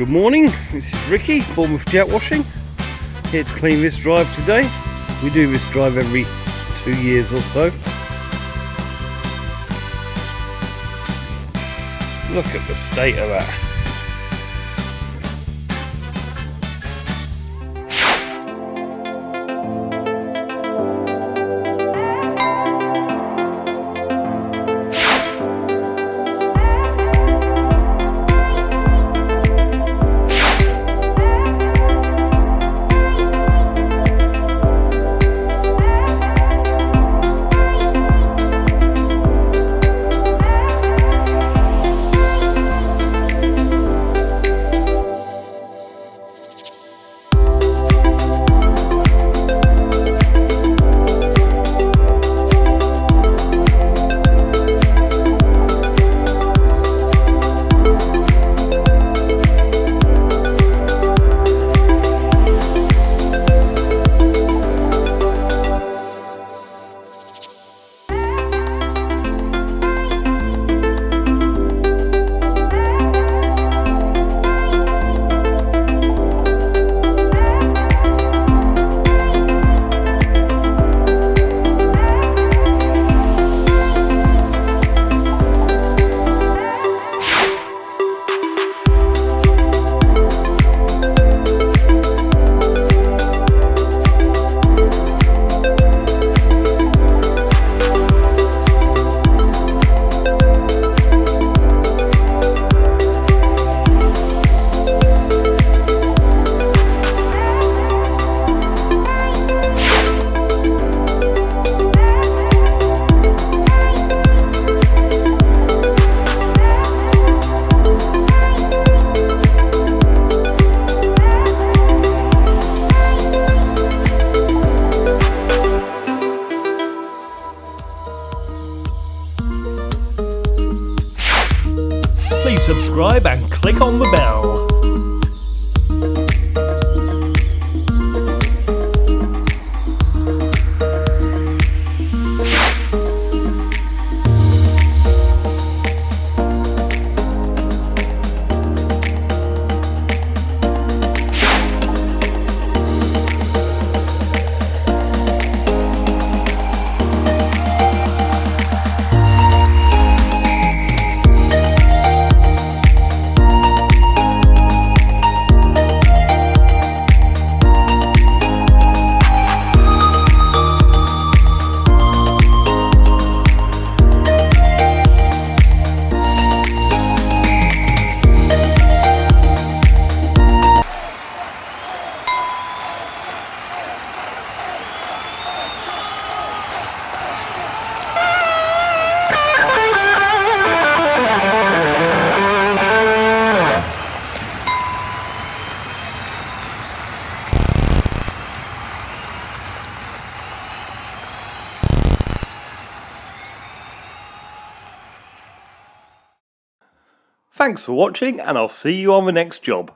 Good morning, this is Ricky, Bournemouth Jet Washing, here to clean this drive today. We do this drive every 2 years or so. Look at the state of that. Please subscribe and click on the bell. Thanks for watching, and I'll see you on the next job.